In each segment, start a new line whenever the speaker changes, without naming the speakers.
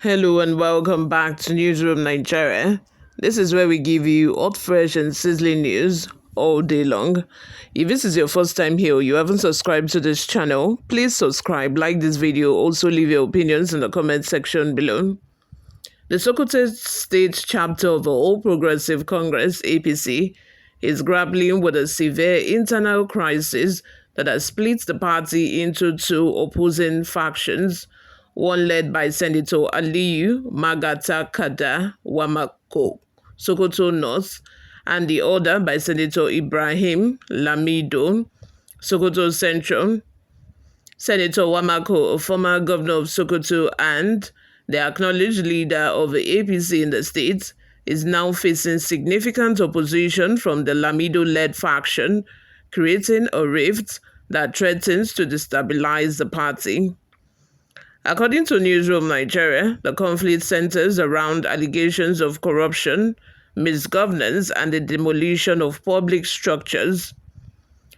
Hello and welcome back to Newsroom Nigeria. This is where we give you hot, fresh, and sizzling news all day long. If this is your first time here or you haven't subscribed to this channel, please subscribe, like this video, also leave your opinions in the comment section below. The Sokoto State chapter of the All Progressive Congress, APC, is grappling with a severe internal crisis that has split the party into two opposing factions, one led by Senator Aliyu Magata Kada Wamako, Sokoto North, and the other by Senator Ibrahim Lamido, Sokoto Central. Senator Wamako, a former governor of Sokoto and the acknowledged leader of the APC in the state, is now facing significant opposition from the Lamido-led faction, creating a rift that threatens to destabilize the party. According to Newsroom Nigeria, the conflict centers around allegations of corruption, misgovernance, and the demolition of public structures.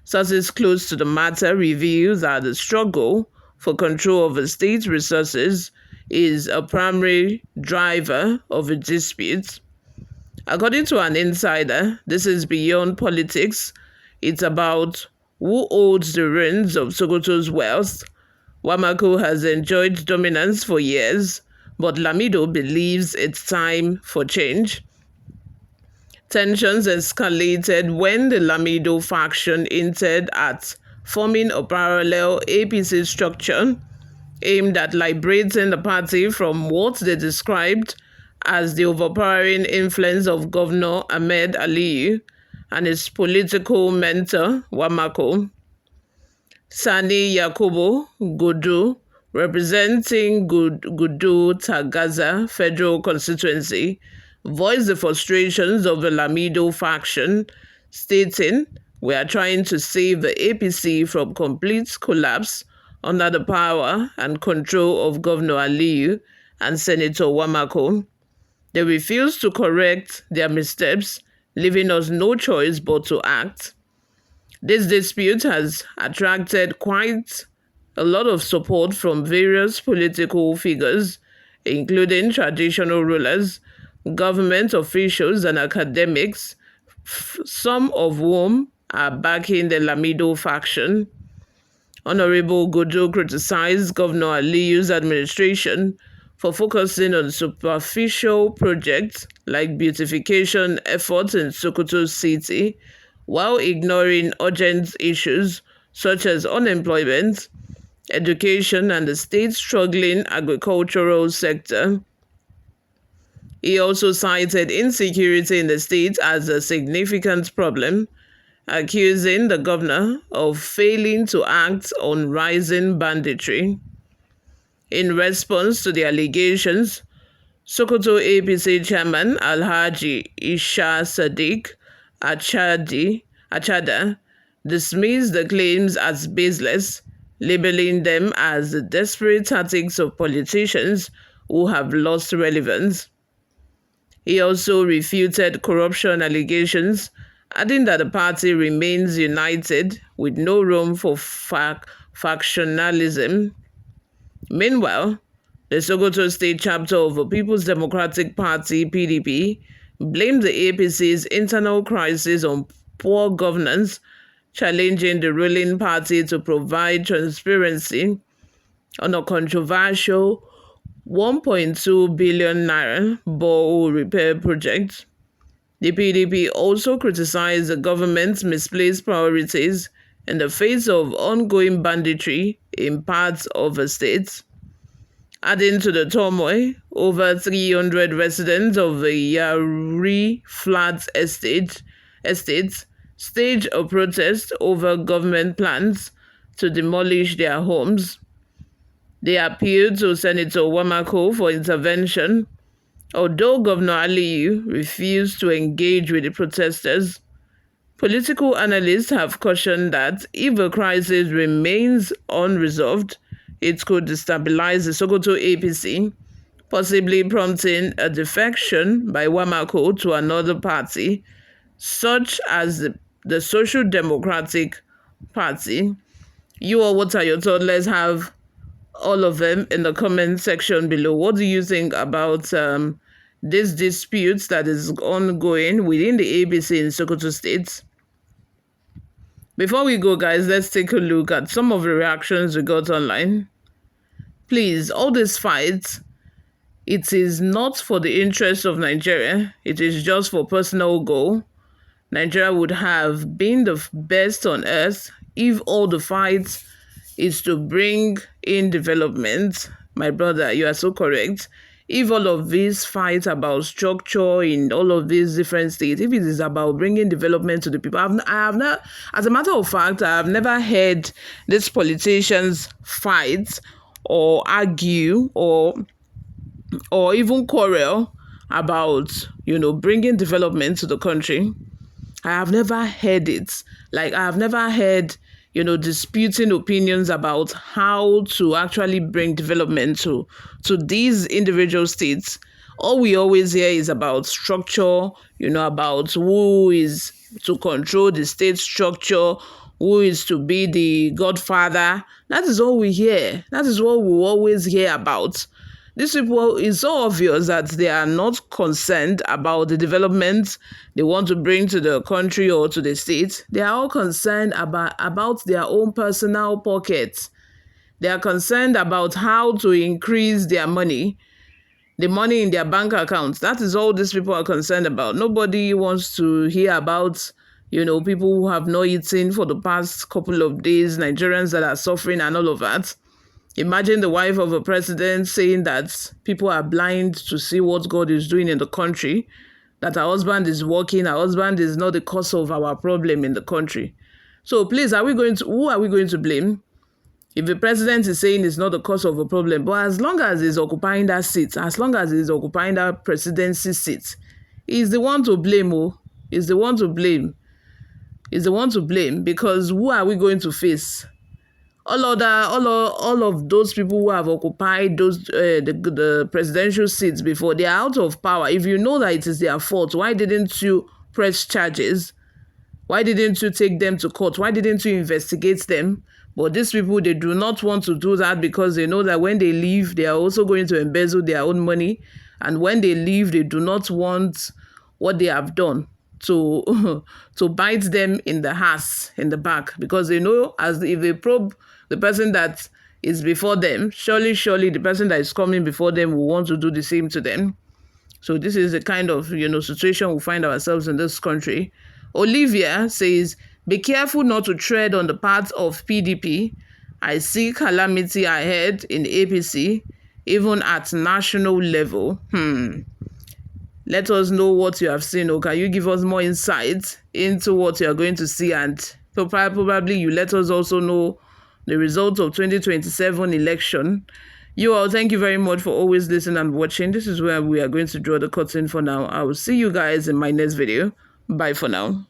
Sources close to the matter reveal that the struggle for control of the state's resources is a primary driver of the dispute. According to an insider, this is beyond politics. It's about who holds the reins of Sokoto's wealth. Wamako has enjoyed dominance for years, but Lamido believes it's time for change. Tensions escalated when the Lamido faction hinted at forming a parallel APC structure aimed at liberating the party from what they described as the overpowering influence of Governor Ahmed Aliyu and his political mentor, Wamako. Sani Yakubu Gudu, representing Gudu Tagaza Federal Constituency, voiced the frustrations of the Lamido faction, stating, "We are trying to save the APC from complete collapse under the power and control of Governor Aliyu and Senator Wamako. They refuse to correct their missteps, leaving us no choice but to act." This dispute has attracted quite a lot of support from various political figures, including traditional rulers, government officials, and academics, some of whom are backing the Lamido faction. Honorable Godo criticized Governor Aliyu's administration for focusing on superficial projects like beautification efforts in Sokoto City, while ignoring urgent issues such as unemployment, education, and the state's struggling agricultural sector. He also cited insecurity in the state as a significant problem, accusing the governor of failing to act on rising banditry. In response to the allegations, Sokoto APC chairman Alhaji Isha Sadiq Achada dismissed the claims as baseless, labeling them as the desperate tactics of politicians who have lost relevance. He also refuted corruption allegations, adding that the party remains united with no room for factionalism. Meanwhile, the Sokoto State chapter of the People's Democratic Party, PDP, blamed the APC's internal crisis on poor governance, challenging the ruling party to provide transparency on a controversial 1.2 billion naira borehole repair project. The PDP also criticized the government's misplaced priorities in the face of ongoing banditry in parts of the state. Adding to the turmoil, over 300 residents of the Yari Flats estate staged a protest over government plans to demolish their homes. They appealed to Senator Wamako for intervention, although Governor Aliyu refused to engage with the protesters. Political analysts have cautioned that if the crisis remains unresolved, it could destabilize the Sokoto APC, possibly prompting a defection by Wamako to another party, such as the Social Democratic Party. What are your thoughts? Let's have all of them in the comment section below. What do you think about this dispute that is ongoing within the ABC in Sokoto State? Before we go, guys, let's take a look at some of the reactions we got online. Please, all these fights, it is not for the interest of Nigeria. It is just for personal goal. Nigeria would have been the best on earth if all the fights is to bring in development. My brother, you are so correct. If all of these fights about structure in all of these different states, if it is about bringing development to the people, I have not, as a matter of fact, I have never heard these politicians fight or argue or even quarrel about, bringing development to the country. I have never heard it. Like, I have never heard, disputing opinions about how to actually bring development to these individual states. All we always hear is about structure, about who is to control the state structure, who is to be the godfather. That is all we hear. That is what we always hear about. These people, it's so obvious that they are not concerned about the development they want to bring to the country or to the state. They are all concerned about their own personal pockets. They are concerned about how to increase their money, the money in their bank accounts. That is all these people are concerned about. Nobody wants to hear about, people who have not eaten for the past couple of days, Nigerians that are suffering and all of that. Imagine the wife of a president saying that people are blind to see what God is doing in the country, that her husband is working, her husband is not the cause of our problem in the country. So please, who are we going to blame? If the president is saying it's not the cause of a problem, but as long as he's occupying that seat, as long as he's occupying that presidency seat, he's the one to blame. He's the one to blame. He's the one to blame, because who are we going to face? All of those people who have occupied the presidential seats before, they are out of power. If you know that it is their fault, why didn't you press charges? Why didn't you take them to court? Why didn't you investigate them? But these people, they do not want to do that because they know that when they leave, they are also going to embezzle their own money. And when they leave, they do not want what they have done to bite them in the ass, in the back, because they know as if they probe the person that is before them, surely the person that is coming before them will want to do the same to them. So this is the kind of situation we find ourselves in this country. Olivia says, be careful not to tread on the path of PDP. I see calamity ahead in APC, even at national level. Let us know what you have seen, or can you give us more insights into what you are going to see? And probably you let us also know the results of 2027 election. You all, thank you very much for always listening and watching. This is where we are going to draw the curtain for now. I will see you guys in my next video. Bye for now.